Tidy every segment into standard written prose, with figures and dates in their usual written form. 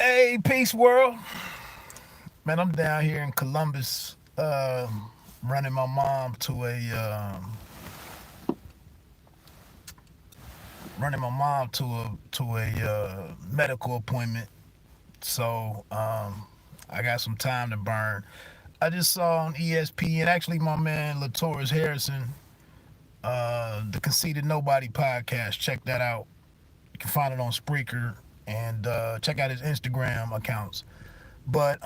Hey, peace world. Man, I'm down here in Columbus, running my mom to a medical appointment. So I got some time to burn. I just saw on ESPN, actually, my man Latoris Harrison, the Conceited Nobody podcast. Check that out. You can find it on Spreaker and check out his Instagram accounts. But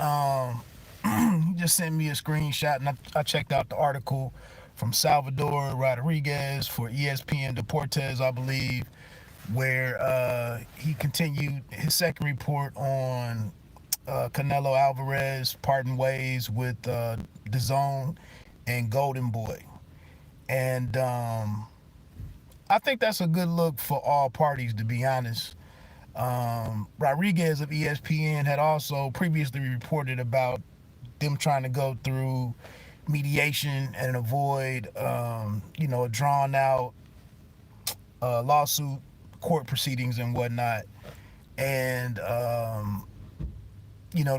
he just sent me a screenshot, and I checked out the article from Salvador Rodriguez for ESPN Deportes, I believe, where he continued his second report on Canelo Alvarez parting ways with DAZN and Golden Boy. And I think that's a good look for all parties, to be honest. Rodriguez of ESPN had also previously reported about them trying to go through mediation and avoid, a drawn out lawsuit, court proceedings, and whatnot. And the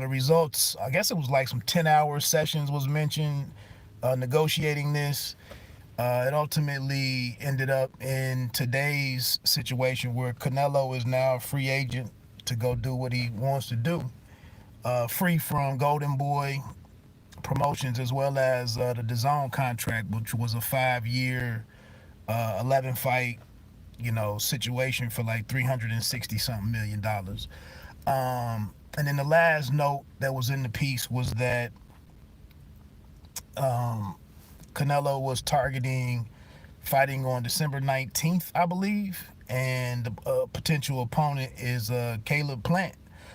results, I guess it was like some 10-hour sessions was mentioned negotiating this. It ultimately ended up in today's situation where Canelo is now a free agent to go do what he wants to do, free from Golden Boy Promotions as well as the DAZN contract, which was a 5 year, 11 fight, situation for like 360 something $1 million. And then the last note that was in the piece was that um, Canelo was targeting fighting on December 19th, I believe, and the potential opponent is Caleb Plant.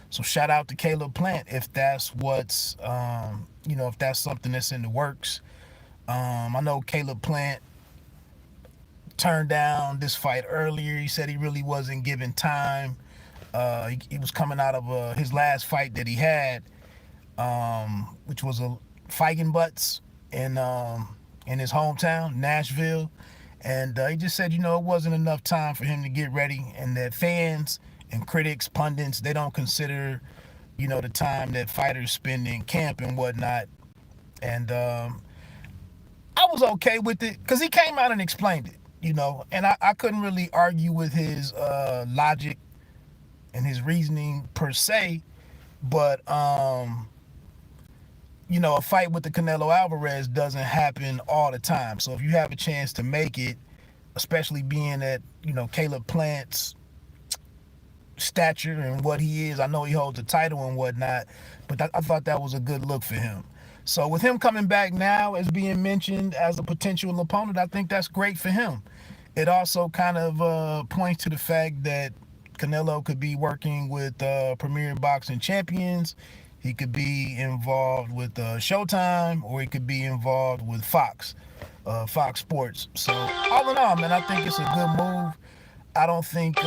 So shout out to Caleb Plant if that's if that's something that's in the works. I know Caleb Plant turned down this fight earlier. He said he really wasn't given time. He was coming out of his last fight that he had, which was a fighting butts in his hometown, Nashville. And he just said, it wasn't enough time for him to get ready, and that fans and critics, pundits, they don't consider, the time that fighters spend in camp and whatnot. And I was okay with it because he came out and explained it, and I couldn't really argue with his logic and his reasoning per se, but a fight with the Canelo Alvarez doesn't happen all the time. So if you have a chance to make it, especially being at Caleb Plant's stature and what he is, I know he holds a title and whatnot, but I thought that was a good look for him. So with him coming back now as being mentioned as a potential opponent, I think that's great for him. It also kind of points to the fact that Canelo could be working with Premier Boxing Champions. He could be involved with Showtime, or he could be involved with Fox Sports. So all in all, man, I think it's a good move. I don't think,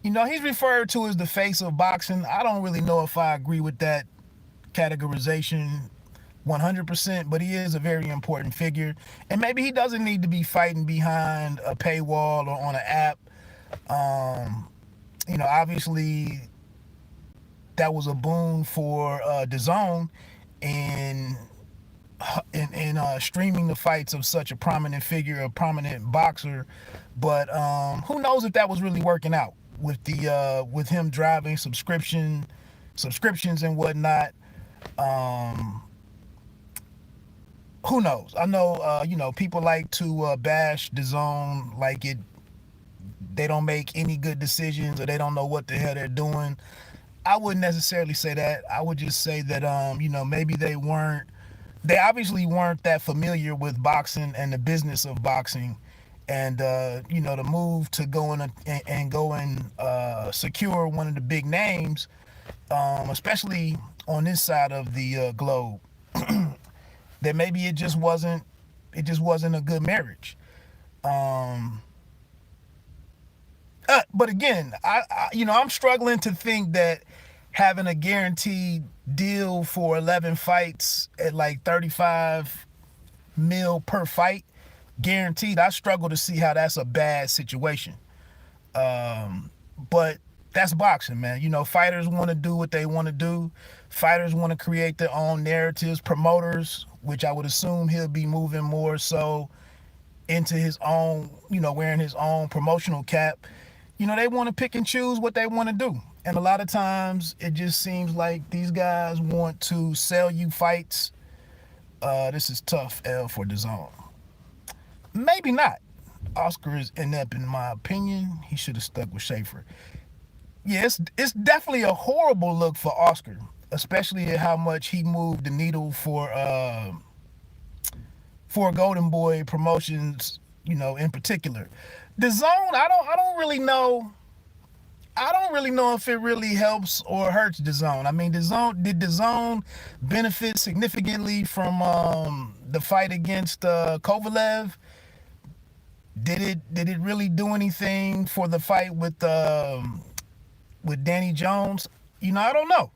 he's referred to as the face of boxing. I don't really know if I agree with that categorization 100%, but he is a very important figure. And maybe he doesn't need to be fighting behind a paywall or on an app. Obviously, that was a boon for DAZN in streaming the fights of such a prominent figure, a prominent boxer. But who knows if that was really working out with him driving subscriptions and whatnot. Um, who knows? I know people like to bash DAZN like they don't make any good decisions or they don't know what the hell they're doing. I wouldn't necessarily say that. I would just say that maybe they obviously weren't that familiar with boxing and the business of boxing. And the move to go in and go and secure one of the big names, especially on this side of the globe, that maybe it just wasn't a good marriage. Um, but again, I'm struggling to think that having a guaranteed deal for 11 fights at like 35 mil per fight, guaranteed. I struggle to see how that's a bad situation. But that's boxing, man. You know, fighters want to do what they want to do. Fighters want to create their own narratives. Promoters, which I would assume he'll be moving more so into his own, you know, wearing his own promotional cap. You know, they want to pick and choose what they want to do. And a lot of times it just seems like these guys want to sell you fights. This is tough, L, for DAZN. Maybe not. Oscar is inept in my opinion. He should have stuck with Schaefer. Yeah, it's definitely a horrible look for Oscar, especially at how much he moved the needle for Golden Boy Promotions, you know, in particular. DAZN, I don't really know. I don't really know if it really helps or hurts DAZN. I mean, did DAZN benefit significantly from the fight against Kovalev? Did it really do anything for the fight with Danny Jones? You know, I don't know.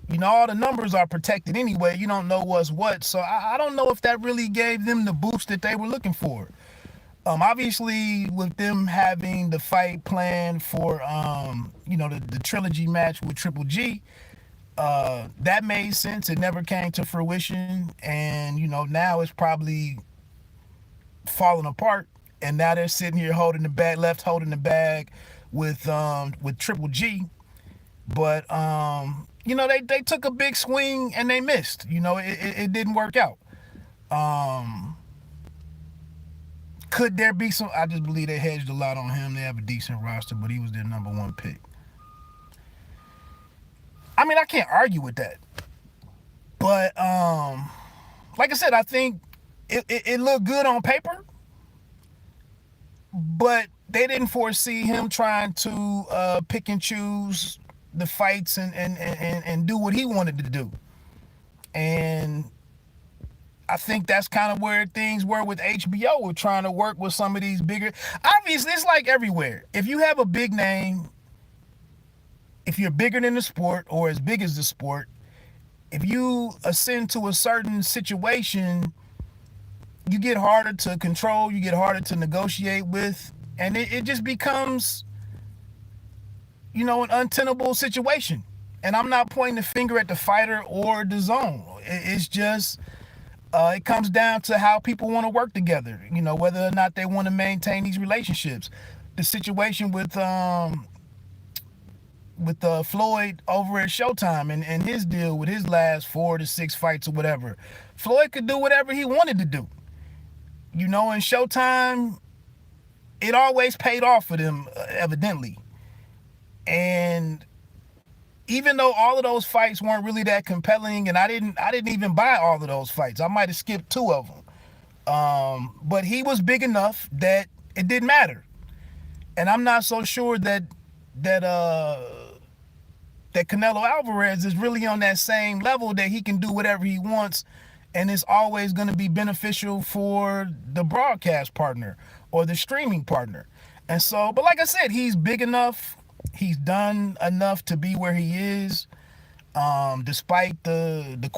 You know, all the numbers are protected anyway. You don't know what's what. So I don't know if that really gave them the boost that they were looking for. Obviously, with them having the fight planned for, you know, the trilogy match with Triple G, that made sense. It never came to fruition. And, you know, now it's probably falling apart. And now they're sitting here holding the bag, holding the bag with Triple G. But, you know, they took a big swing and they missed. You know, it didn't work out. Could there be some? I just believe they hedged a lot on him. They have a decent roster, but he was their number one pick. I mean, I can't argue with that. But like I said, I think it looked good on paper, but they didn't foresee him trying to pick and choose the fights and do what he wanted to do. And I think that's kind of where things were with HBO. We're trying to work with some of these bigger. Obviously, it's like everywhere. If you have a big name, if you're bigger than the sport or as big as the sport, if you ascend to a certain situation, you get harder to control, you get harder to negotiate with, and it just becomes, you know, an untenable situation. And I'm not pointing the finger at the fighter or DAZN. It's just, it comes down to how people want to work together, you know, whether or not they want to maintain these relationships. The situation with Floyd over at Showtime and his deal with his last 4 to 6 fights or whatever. Floyd could do whatever he wanted to do. You know, in Showtime, it always paid off for them, evidently. And even though all of those fights weren't really that compelling, and I didn't even buy all of those fights. I might have skipped 2 of them. But he was big enough that it didn't matter. And I'm not so sure that Canelo Alvarez is really on that same level that he can do whatever he wants, and it's always going to be beneficial for the broadcast partner or the streaming partner. And so, but like I said, he's big enough. He's done enough to be where he is, despite the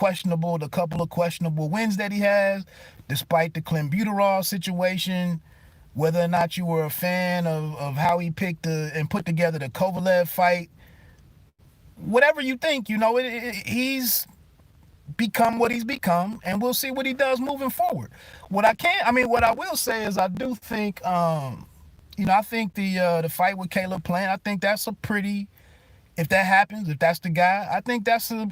couple of questionable wins that he has, despite the clenbuterol situation, whether or not you were a fan of how he picked and put together the Kovalev fight, whatever you think, you know, he's become what he's become, and we'll see what he does moving forward. What I will say is I do think, you know, I think the fight with Caleb Plant, I think that's if that happens, if that's the guy, I think that's a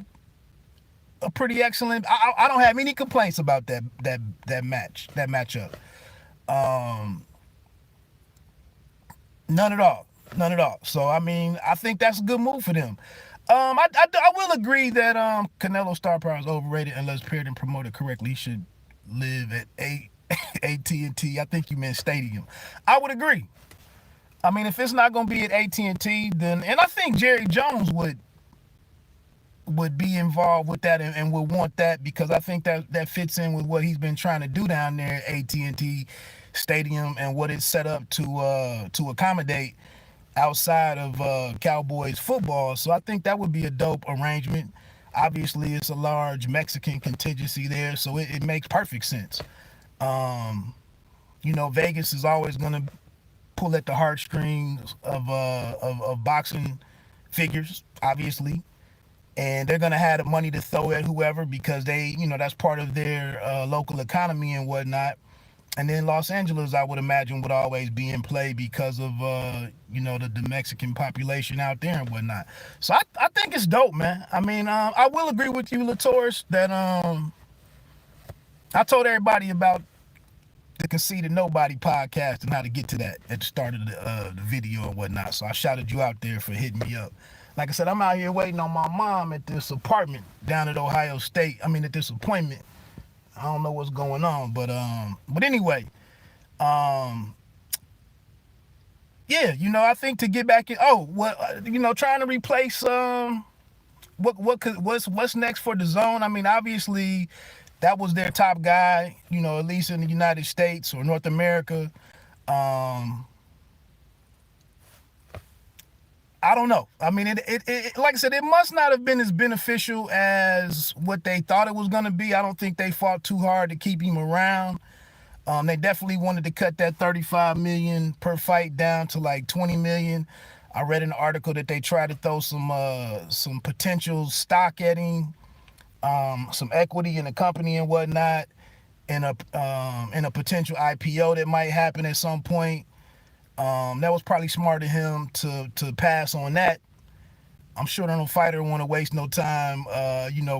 pretty excellent. I don't have any complaints about that matchup. None at all. So I mean, I think that's a good move for them. I will agree that Canelo star power is overrated unless paired and promoted correctly. He should live at AT&T. I think you meant stadium. I would agree. I mean, if it's not going to be at AT&T, then, and I think Jerry Jones would be involved with that and would want that, because I think that fits in with what he's been trying to do down there at AT&T Stadium and what it's set up to accommodate outside of Cowboys football. So I think that would be a dope arrangement. Obviously, it's a large Mexican contingency there, so it makes perfect sense. You know, Vegas is always going to pull at the heartstrings of boxing figures, obviously, and they're gonna have the money to throw at whoever because they, that's part of their local economy and whatnot. And then Los Angeles, I would imagine, would always be in play because of the Mexican population out there and whatnot. So I think it's dope, man. I mean, I will agree with you, Latoris, that I told everybody about the Conceited Nobody podcast and how to get to that at the start of the video and whatnot. So I shouted you out there for hitting me up. Like I said, I'm out here waiting on my mom at this apartment down at Ohio State. I mean, at this appointment. I don't know what's going on, but anyway, yeah, I think to get back in. Oh, what trying to replace what's next for DAZN? I mean, obviously, that was their top guy. At least in the United States or North America. I don't know. I mean, it like I said, it must not have been as beneficial as what they thought it was going to be. I don't think they fought too hard to keep him around. They definitely wanted to cut that $35 million per fight down to like $20 million. I read an article that they tried to throw some potential stock at him, some equity in the company and whatnot, in a potential IPO that might happen at some point. That was probably smart of him to pass on that. I'm sure no fighter want to waste no time,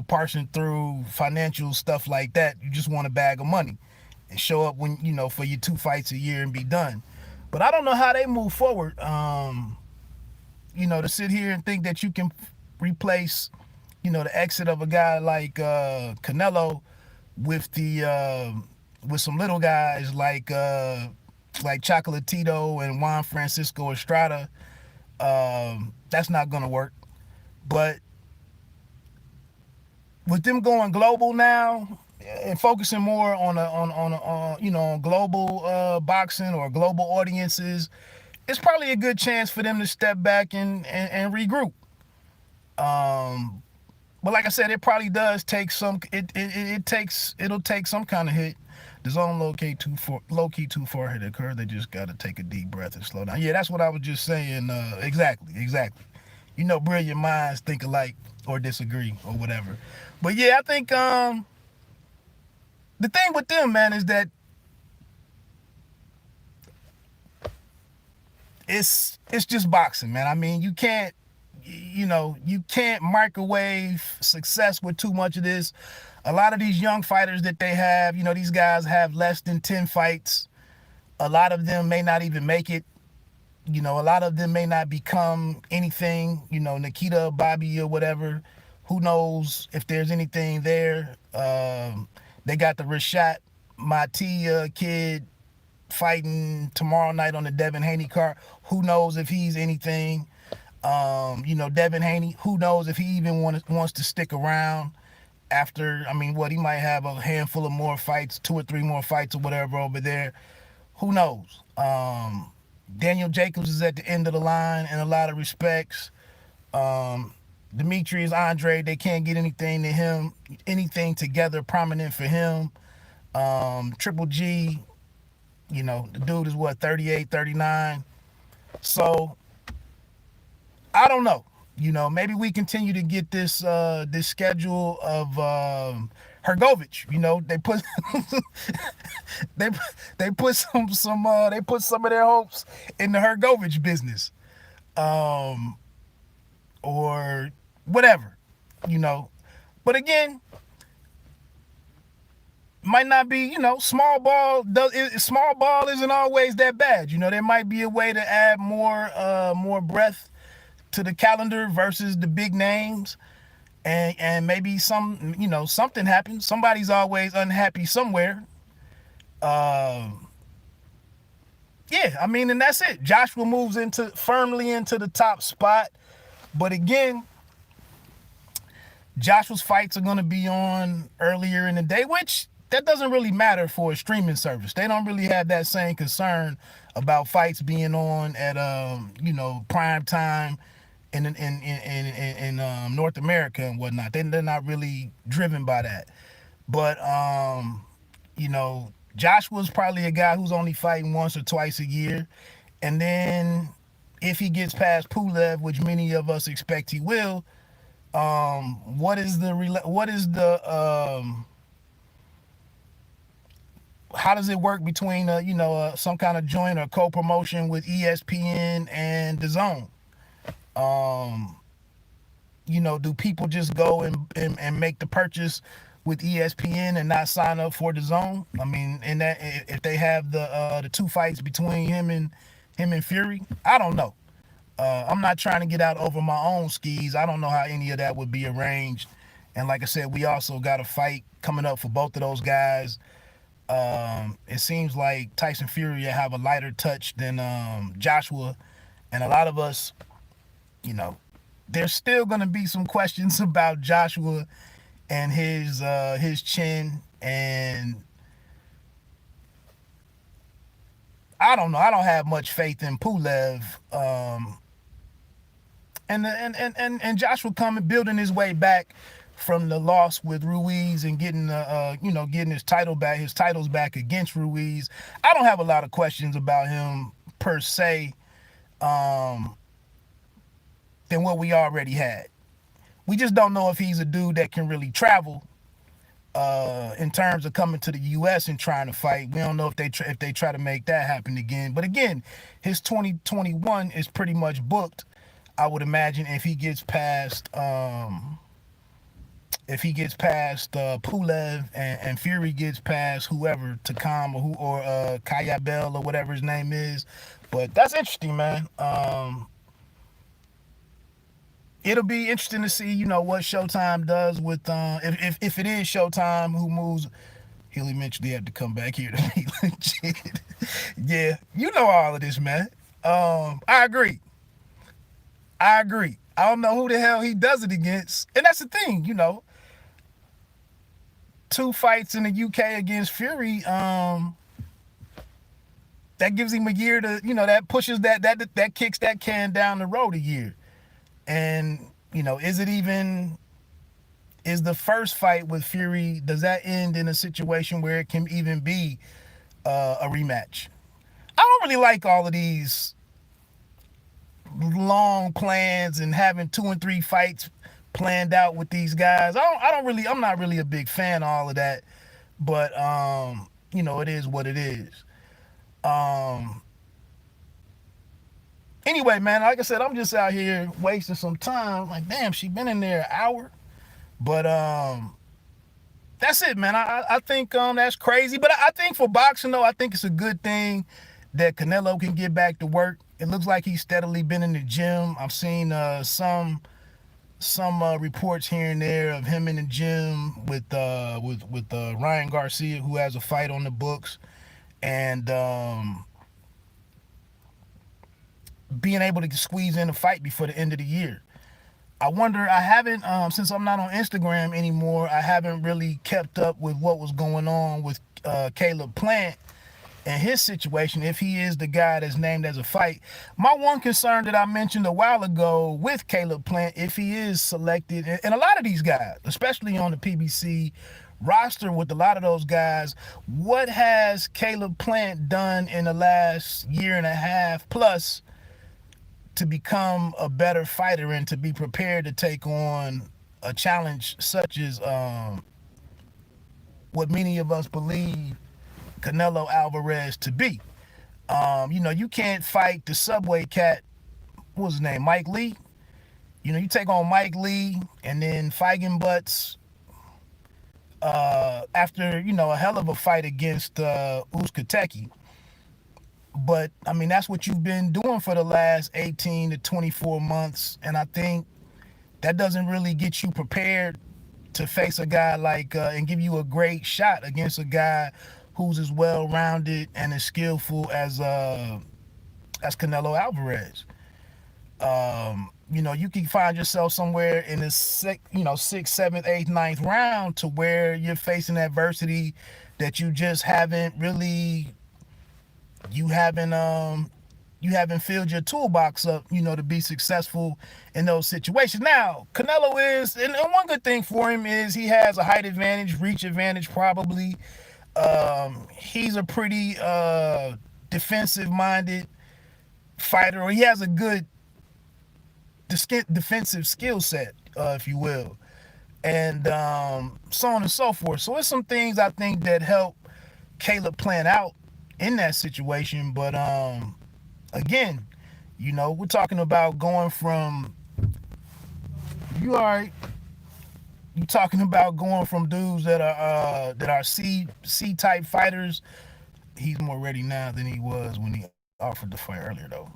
parsing through financial stuff like that. You just want a bag of money and show up when, for your 2 fights a year and be done. But I don't know how they move forward. To sit here and think that you can replace, the exit of a guy like Canelo with some little guys like Chocolatito and Juan Francisco Estrada. That's not gonna work. But with them going global now and focusing more on global boxing or global audiences, it's probably a good chance for them to step back and regroup. But like I said, it probably does take some. It'll take some kind of hit. DAZN low key too far hit occur. They just gotta take a deep breath and slow down. Yeah, that's what I was just saying. Exactly. Brilliant minds think alike or disagree or whatever. But yeah, I think the thing with them, man, is that it's just boxing, man. I mean, you can't microwave success with too much of this. A lot of these young fighters that they have, these guys have less than 10 fights. A lot of them may not even make it. A lot of them may not become anything, Nikita, Bobby, or whatever. Who knows if there's anything there. They got the Rashad Matia kid fighting tomorrow night on the Devin Haney card. Who knows if he's anything. Devin Haney, who knows if he even wants to stick around after, he might have a handful of more fights, 2 or 3 more fights or whatever over there. Who knows? Daniel Jacobs is at the end of the line in a lot of respects. Demetrius Andre, they can't get anything together prominent for him. Triple G, the dude is 38, 39. So I don't know. Maybe we continue to get this schedule of Hrgovic. They put they put some of their hopes in the Hrgovic business, or whatever. But again, might not be. Small ball isn't always that bad. There might be a way to add more breadth to the calendar versus the big names, and maybe something happens. Somebody's always unhappy somewhere. And that's it. Joshua moves firmly into the top spot, but again, Joshua's fights are going to be on earlier in the day, which that doesn't really matter for a streaming service. They don't really have that same concern about fights being on at prime time in North America and whatnot. They're not really driven by that. But Joshua's probably a guy who's only fighting once or twice a year, And then if he gets past Pulev, which many of us expect he will, what is the how does it work between some kind of joint or co-promotion with ESPN and DAZN? Do people just go and make the purchase with ESPN and not sign up for DAZN? I mean, and that if they have the two fights between him and Fury, I don't know. I'm not trying to get out over my own skis. I don't know how any of that would be arranged. And like I said, we also got a fight coming up for both of those guys. It seems like Tyson Fury have a lighter touch than Joshua, and a lot of us, there's still going to be some questions about Joshua and his chin, and I don't know. I don't have much faith in Pulev. And Joshua coming building his way back from the loss with Ruiz and getting getting his titles back against Ruiz. I don't have a lot of questions about him per se than what we already had. We just don't know if he's a dude that can really travel in terms of coming to the U.S. and trying to fight. We don't know if they try to make that happen again. But again, his 2021 is pretty much booked. I would imagine if he gets past Pulev and Fury gets past whoever, Takam or Kaya Bell or whatever his name is. But that's interesting, man. It'll be interesting to see, what Showtime does with if it is Showtime who moves. He'll eventually have to come back here to be legit. Yeah, all of this, man. I agree. I don't know who the hell he does it against. And that's the thing, 2 fights in the UK against Fury, that gives him a year to, that pushes that kicks that can down the road a year. And, is the first fight with Fury, does that end in a situation where it can even be a rematch? I don't really like all of these long plans and having 2 and 3 fights planned out with these guys. I'm not really a big fan of all of that, but it is what it is. Anyway, man, like I said, I'm just out here wasting some time. Like, damn, she been in there an hour. But that's it, man. I think that's crazy. But I think for boxing, though, I think it's a good thing that Canelo can get back to work. It looks like he's steadily been in the gym. I've seen some reports here and there of him in the gym with Ryan Garcia, who has a fight on the books, and being able to squeeze in a fight before the end of the year. I wonder, I haven't, since I'm not on Instagram anymore, I haven't really kept up with what was going on with Caleb Plant and his situation, if he is the guy that's named as a fight. My one concern that I mentioned a while ago with Caleb Plant, if he is selected, and a lot of these guys, especially on the PBC roster with a lot of those guys, what has Caleb Plant done in the last year and a half plus to become a better fighter and to be prepared to take on a challenge such as what many of us believe Canelo Alvarez to be? You can't fight the Subway cat, what was his name, Mike Lee? You take on Mike Lee and then Feigenbutts after, a hell of a fight against Uzkateki. But, that's what you've been doing for the last 18 to 24 months. And I think that doesn't really get you prepared to face a guy like, and give you a great shot against a guy who's as well-rounded and as skillful as Canelo Alvarez. You can find yourself somewhere in the 6th, 7th, 8th, 9th round to where you're facing adversity that you just haven't really, you haven't filled your toolbox up, to be successful in those situations. Now, Canelo is, and one good thing for him is he has a height advantage, reach advantage probably. He's a pretty defensive-minded fighter, or he has a good defensive skill set, if you will, and so on and so forth. So it's some things I think that help Caleb plan out in that situation. But again, we're talking about going from you all right. You're talking about going from dudes that are C type fighters. He's more ready now than he was when he offered the fight earlier, though.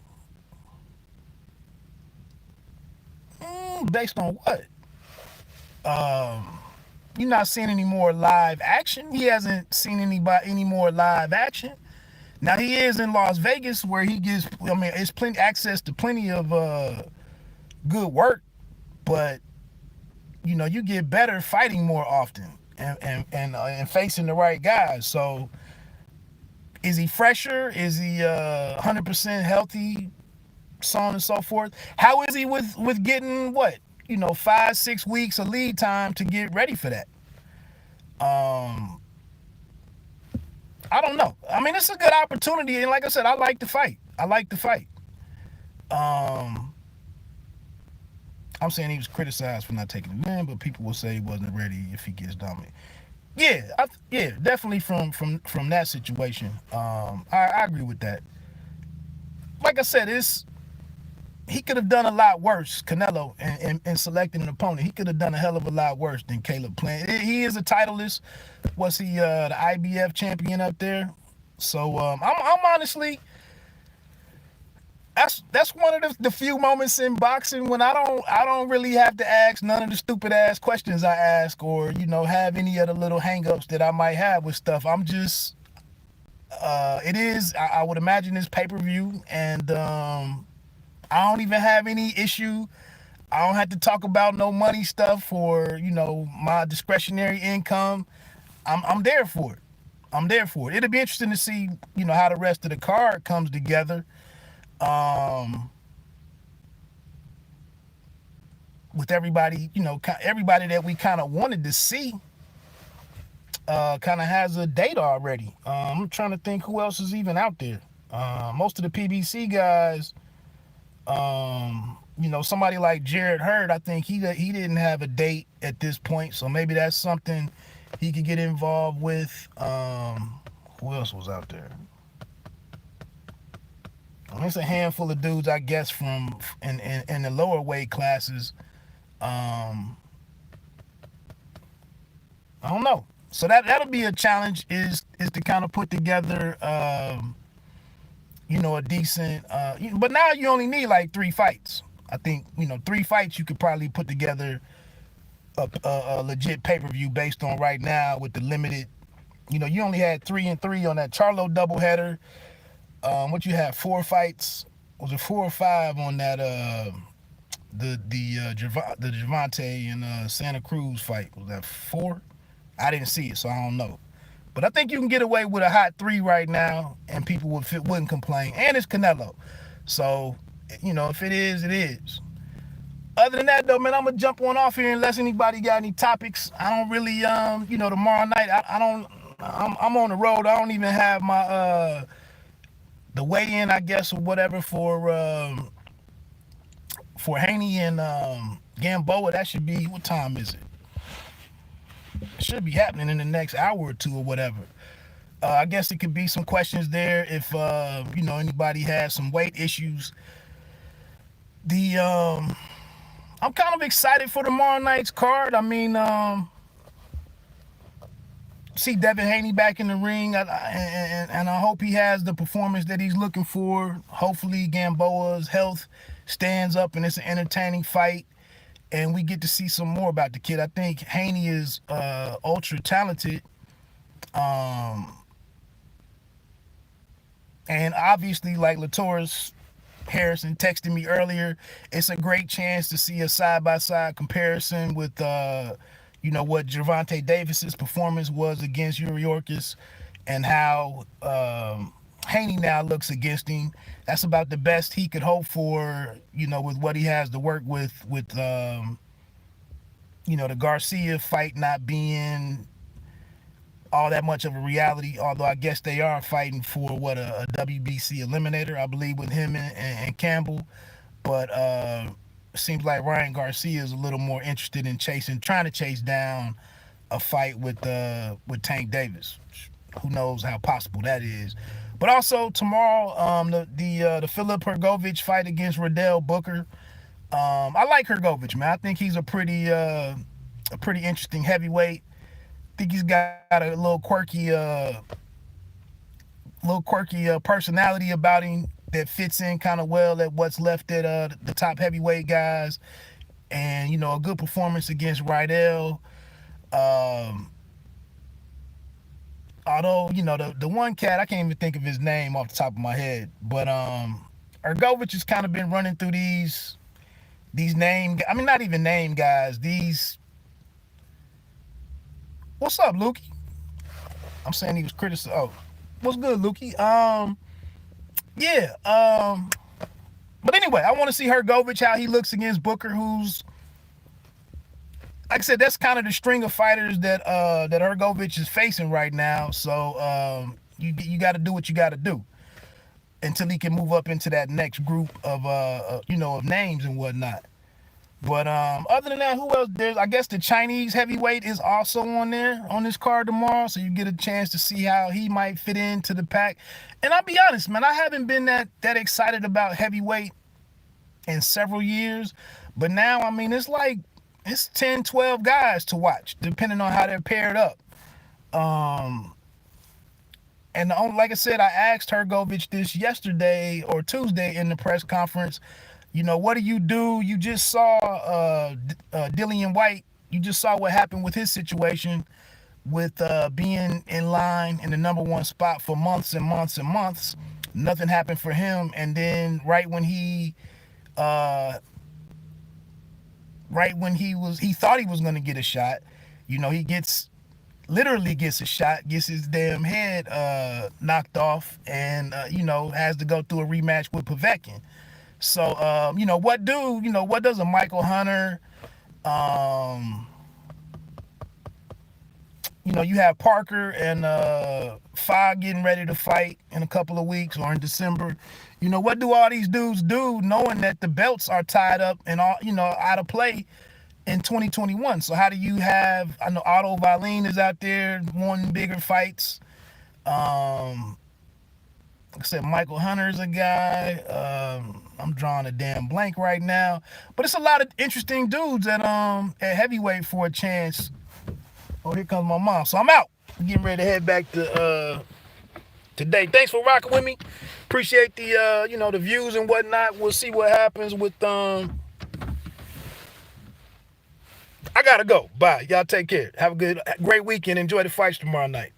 Based on what? You're not seeing any more live action. He hasn't seen any more live action. Now he is in Las Vegas, where he gets. I mean, it's plenty access to plenty of good work, but you get better fighting more often and facing the right guys. So, is he fresher? Is he 100% healthy? So on and so forth. How is he with getting 5-6 weeks of lead time to get ready for that? I don't know. I mean, it's a good opportunity, and like I said, I like the fight. I'm saying he was criticized for not taking it in, but people will say he wasn't ready if he gets dominant. Yeah, definitely from that situation. I agree with that. Like I said, he could have done a lot worse, Canelo, in selecting an opponent. He could have done a hell of a lot worse than Caleb Plant. He is a titleist. Was he the IBF champion up there? So I'm honestly, that's one of the few moments in boxing when I don't really have to ask none of the stupid ass questions I ask, or have any of the little hangups that I might have with stuff. I'm just I would imagine it's pay-per-view, and I don't even have any issue. I don't have to talk about no money stuff or my discretionary income. I'm there for it. It'll be interesting to see how the rest of the card comes together. With everybody, everybody that we kind of wanted to see, kind of has a date already. I'm trying to think who else is even out there. Most of the PBC guys, somebody like Jared Hurd, I think he didn't have a date at this point, so maybe that's something he could get involved with. Who else was out there? It's a handful of dudes, I guess, from in the lower weight classes. I don't know. So that'll be a challenge, is to kind of put together a decent but now you only need like 3 fights. I think 3 fights you could probably put together a legit pay-per-view based on right now with the limited. You only had 3 and 3 on that Charlo doubleheader. What you had 4 fights? Was it 4 or 5 on that the Gervonta and Santa Cruz fight? Was that 4? I didn't see it, so I don't know. But I think you can get away with a hot 3 right now, and people wouldn't complain. And it's Canelo, so if it is, it is. Other than that, though, man, I'm gonna jump on off here unless anybody got any topics. I don't really, tomorrow night I don't. I'm on the road. I don't even have my the weigh-in, I guess, or whatever for Haney and Gamboa. That should be, what time is it? It should be happening in the next hour or 2 or whatever. I guess it could be some questions there if anybody has some weight issues. I'm kind of excited for tomorrow night's card. I mean, see Devin Haney back in the ring, and I hope he has the performance that he's looking for. Hopefully Gamboa's health stands up and it's an entertaining fight, and we get to see some more about the kid. I think Haney is ultra talented, and obviously, like Latoris Harrison texted me earlier, it's a great chance to see a side-by-side comparison with what Gervonta Davis's performance was against Uriorkis and how Haney now looks against him. That's about the best he could hope for, with what he has to work with the Garcia fight not being all that much of a reality, although I guess they are fighting for a WBC eliminator, I believe, with him and Campbell. But it seems like Ryan Garcia is a little more interested in trying to chase down a fight with Tank Davis. Who knows how possible that is? But also tomorrow, the Philip Hrgovic fight against Riddell Booker. I like Hrgovic, man. I think he's a pretty interesting heavyweight. I think he's got a little quirky personality about him that fits in kind of well at what's left at the top heavyweight guys, and a good performance against Riddell. Although the one cat, I can't even think of his name off the top of my head, but Hrgovic has kind of been running through these not even name guys. What's up, Lukey? I'm saying he was criticized. Oh, what's good, Lukey? But anyway, I want to see Hrgovic, how he looks against Booker, who's, like I said, that's kind of the string of fighters that Hrgovic is facing right now. So you got to do what you got to do until he can move up into that next group of of names and whatnot. But other than that, who else? I guess the Chinese heavyweight is also on there on this card tomorrow, so you get a chance to see how he might fit into the pack. And I'll be honest, man, I haven't been that excited about heavyweight in several years, but now, I mean, it's 10, 12 guys to watch, depending on how they're paired up. And like I said, I asked Hrgovic this yesterday or Tuesday in the press conference. What do? You just saw Dillian White. You just saw what happened with his situation with being in line in the number one spot for months and months and months. Nothing happened for him. And then right when he thought he was going to get a shot, he literally gets a shot, gets his damn head knocked off, and has to go through a rematch with Povetkin. So what does a Michael Hunter, you have Parker and Fogg getting ready to fight in a couple of weeks or in December. What do all these dudes do knowing that the belts are tied up and all out of play in 2021? So how do you have, I know Otto Wallin is out there wanting bigger fights. Like I said, Michael Hunter's a guy. I'm drawing a damn blank right now. But it's a lot of interesting dudes at heavyweight for a chance. Oh, here comes my mom. So I'm out. I'm getting ready to head back to today. Thanks for rocking with me. Appreciate the the views and whatnot. We'll see what happens with I gotta go. Bye. Y'all take care. Have a great weekend. Enjoy the fights tomorrow night.